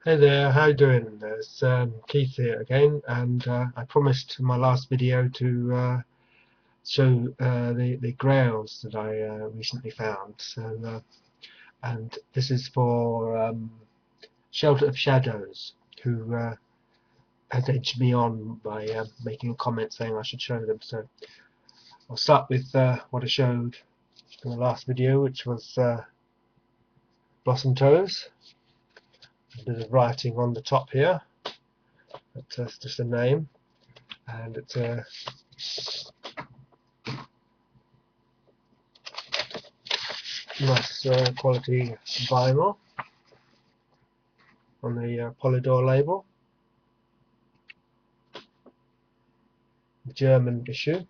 Hey there, how you doing? It's Keith here again, and I promised in my last video to show the Grails that I recently found. And this is for Shelterovshadows, who has edged me on by making a comment saying I should show them. So I'll start with what I showed in the last video, which was Blossom Toes. A bit of writing on the top here. That's just a name, and it's a nice quality vinyl on the Polydor label, the German issue.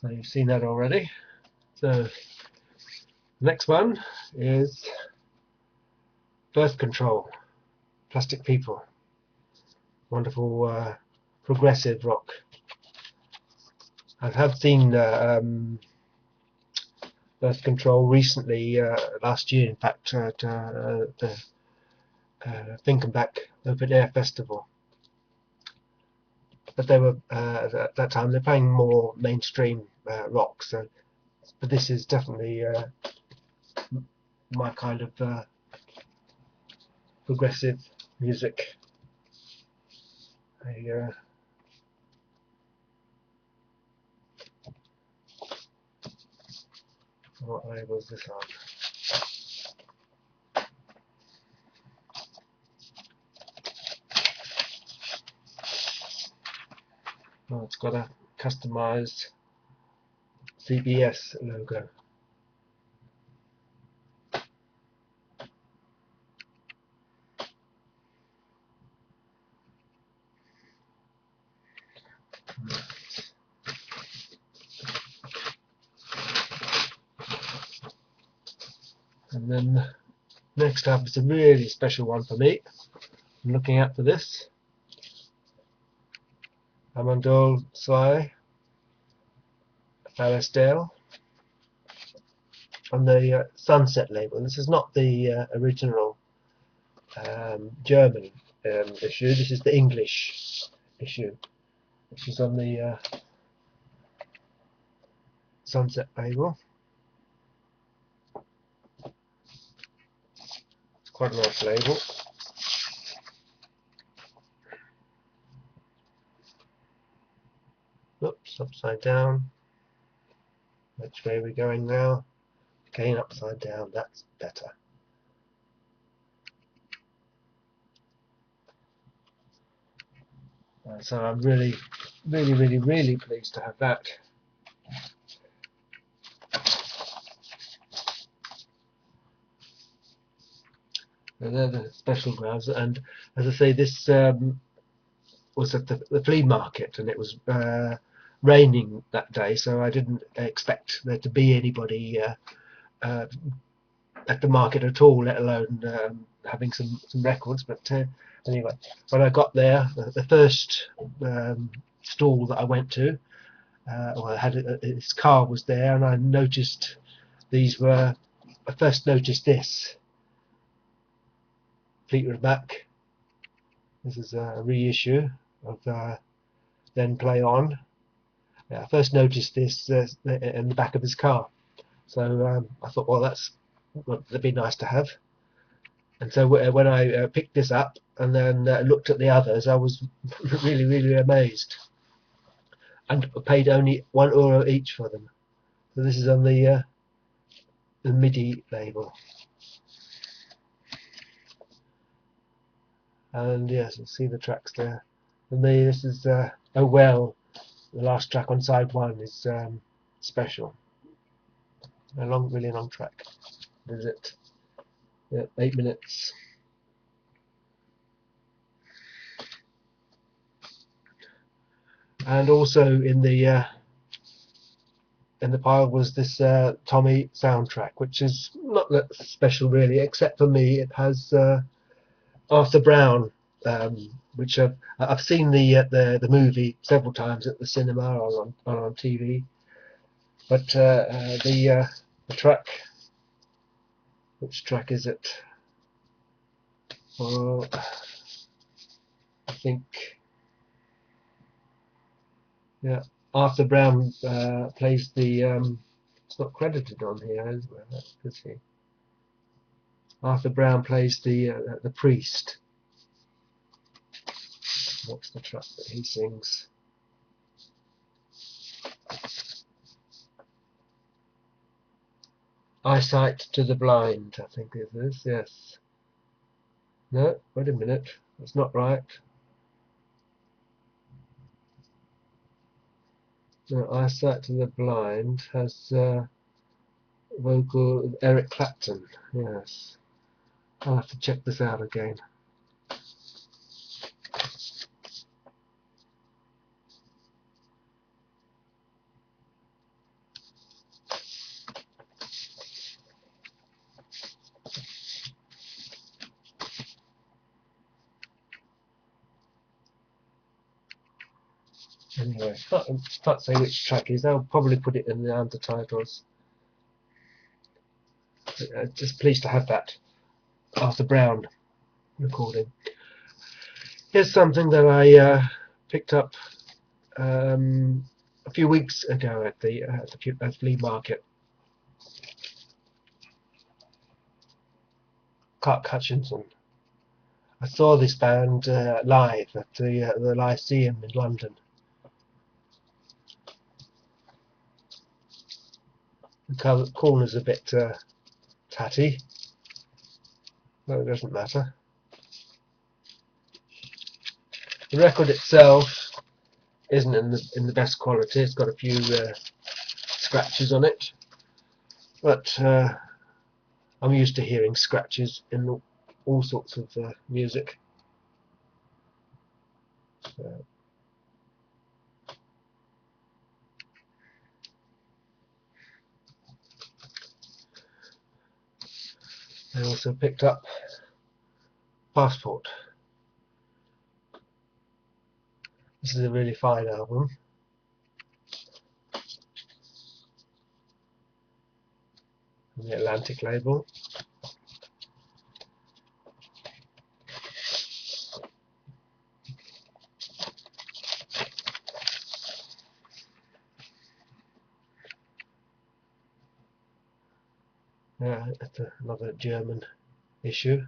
So you've seen that already. So the next one is Birth Control, Plastic People. Wonderful progressive rock. I have seen Birth Control recently, last year in fact, at the Finkenbach Open Air Festival. But they were at that time they're playing more mainstream rock. So, but this is definitely my kind of progressive music. What label is this on? Oh, it's got a customized CBS logo. And then next up is a really special one for me. I'm looking out for this. Amandol Sly Fallisdale on the Sunset label. This is not the original German issue. This is the English issue, which is on the Sunset label. It's quite a nice label. Oops, upside down. Which way are we going now? Again, upside down. That's better. So I'm really pleased to have that. And they're the special gloves, and as I say, this was at the flea market, and it was raining that day, so I didn't expect there to be anybody at the market at all, let alone having some records. But anyway, when I got there, the first stall that I went to, well, his car was there, and I noticed these were. I first noticed this Fleetwood Mac. This is a reissue of Then Play On. I first noticed this in the back of his car, so I thought, well, that'd be nice to have. And so when I picked this up and then looked at the others, I was really amazed, and paid only €1 each for them. So this is on the MIDI label. And yes, you'll see the tracks there. And this is Oh Well, the last track on side one is special. Really long track. Is it? Yeah, 8 minutes. And also in the pile was this Tommy soundtrack, which is not that special really, except for me. It has Arthur Brown, which I've seen the movie several times at the cinema or on TV, but the track Which track is it? Well, I think, yeah, Arthur Brown plays the. It's not credited on here, is he? Arthur Brown plays the priest. What's the track that he sings? Eyesight to the Blind, I think it is, yes. No, wait a minute, that's not right. No, Eyesight to the Blind has vocal Eric Clapton, yes. I'll have to check this out again. Anyway, can't say which track it is. I'll probably put it in the undertitles. Just pleased to have that Arthur Brown recording. Here's something that I picked up a few weeks ago at the flea market. Cut Shenzhen. I saw this band live at the Lyceum in London. The corner's a bit tatty, but it doesn't matter. The record itself isn't in the best quality. It's got a few scratches on it, but I'm used to hearing scratches in all sorts of music. I also picked up Passport. This is a really fine album. From the Atlantic label. Yeah, it's another German issue.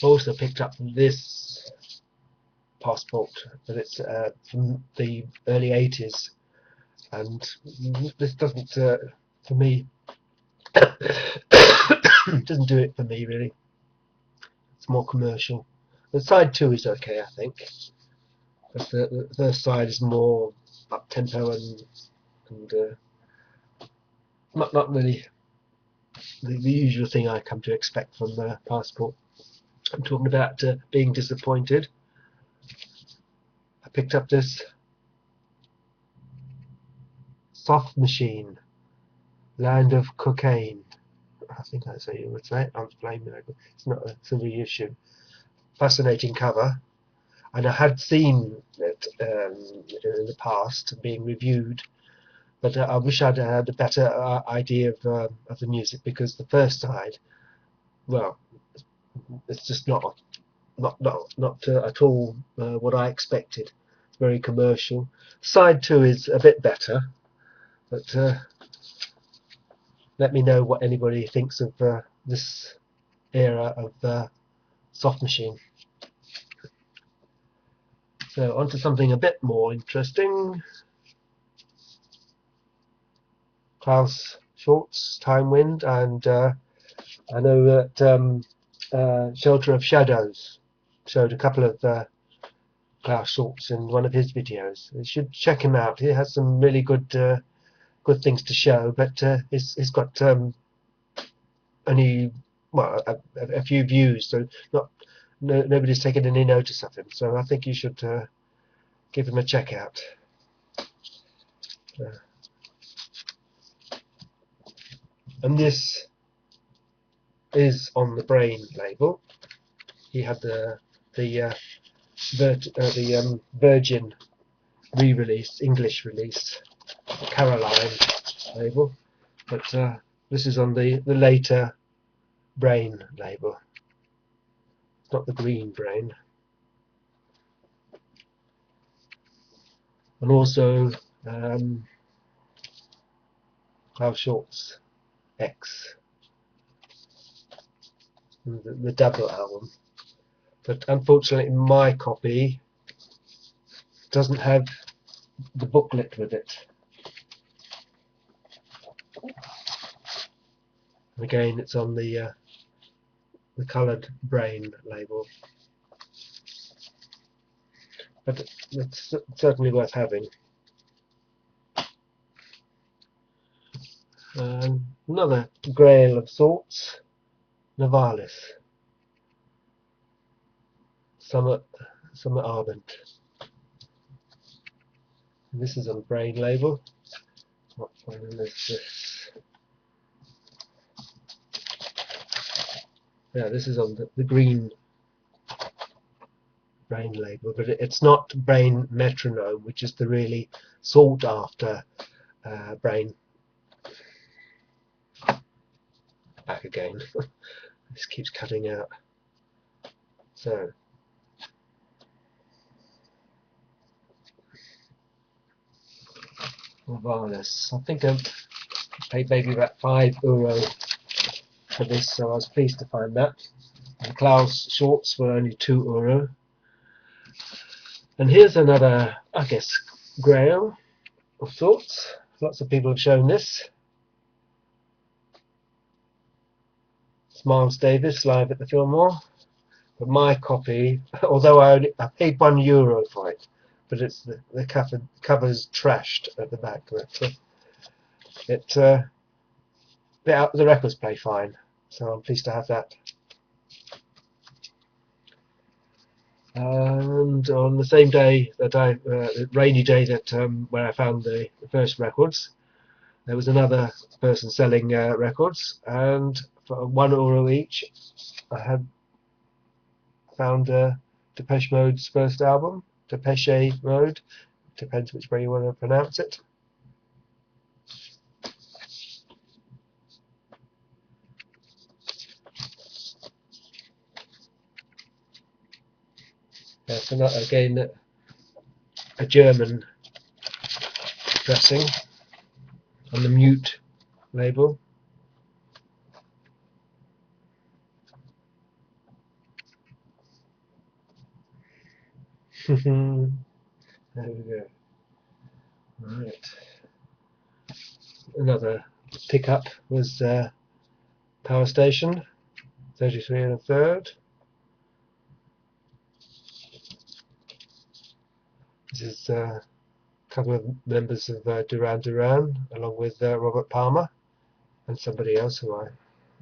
Also picked up this Passport, but it's from the early 80s, and this doesn't, for me, doesn't do it for me really. It's more commercial. The side 2 is okay, I think, but the first side is more up tempo and not really the usual thing I come to expect from Passport. I'm talking about being disappointed. I picked up this Soft Machine, Land of Cocaine. I think that's how you would say it. I'm blaming it. It's not a reissue. Fascinating cover, and I had seen it in the past being reviewed, but I wish I'd had a better idea of the music, because the first side, well, it's just not at all what I expected. It's very commercial. Side 2 is a bit better, but let me know what anybody thinks of this era of Soft Machine. So on to something a bit more interesting. Klaus Schulze, Time Wind, and I know that Shelterovshadows showed a couple of Klaus Schulze in one of his videos. You should check him out. He has some really good things to show, but he's got only a few views, so nobody's taken any notice of him. So I think you should give him a check out. And this is on the Brain label. He had the Virgin re-release, English release, Caroline label, but this is on the later Brain label. It's not the green Brain. And also Klaus Schulze X, the double album. But unfortunately my copy doesn't have the booklet with it. And again, it's on the coloured Brain label. But it's certainly worth having. Another Grail of sorts, Nivalis, Summer Ardent. And this is on Brain label. What one is this? Yeah, this is on the green Brain label, but it's not Brain Metronome, which is the really sought after Brain. Back again. This keeps cutting out. So Nivalis. I think I paid maybe about €5 for this, so I was pleased to find that. The Klaus Schulze were only €2. And here's another, I guess, Grail of sorts. Lots of people have shown this. It's Miles Davis live at the Fillmore. But my copy, although I paid €1 for it, but it's the cover's trashed at the back. But the records play fine, so I'm pleased to have that. And on the same day that the rainy day that where I found the first records, there was another person selling records, and for €1 each, I had found Depeche Mode's first album, Depeche Mode, depends which way you want to pronounce it. So not again a German pressing on the Mute label. There we go. Right. Another pickup was Power Station, 33 1/3. This is a couple of members of Duran Duran, along with Robert Palmer and somebody else who I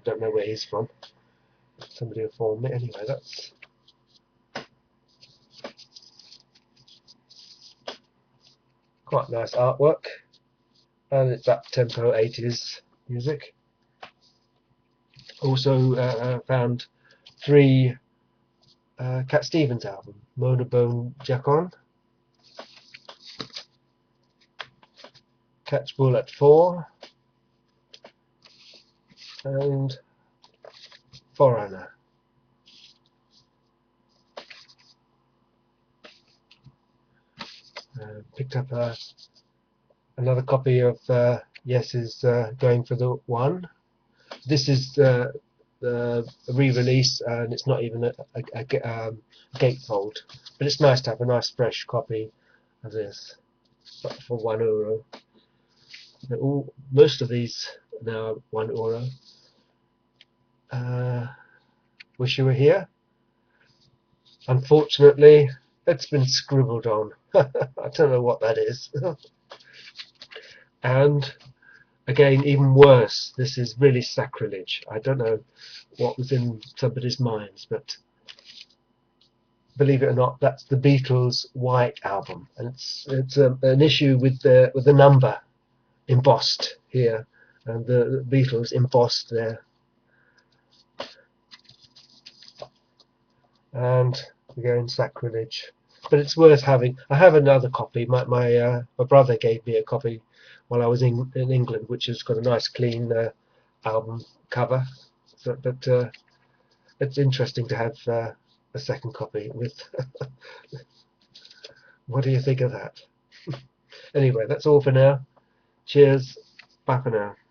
don't know where he's from. Somebody informed me. Anyway, that's quite nice artwork, and it's up-tempo 80s music. Also found 3 Cat Stevens album, Monobone Jacon, Catch Bull at 4, and Foreigner. Picked up another copy of Yes is Going for the One. This is a re-release, and it's not even a gatefold, but it's nice to have a nice fresh copy of this for €1. Most of these are now €1. Wish You Were Here. Unfortunately, it's been scribbled on. I don't know what that is. And again, even worse, this is really sacrilege. I don't know what was in somebody's minds, but believe it or not, that's the Beatles' White Album, and it's an issue with the number embossed here, and the Beatles embossed there. And again, sacrilege. but it's worth having. I have another copy. My brother gave me a copy while I was in England, which has got a nice clean album cover. So, but it's interesting to have a second copy with. What do you think of that? Anyway, that's all for now. Cheers. Bye for now.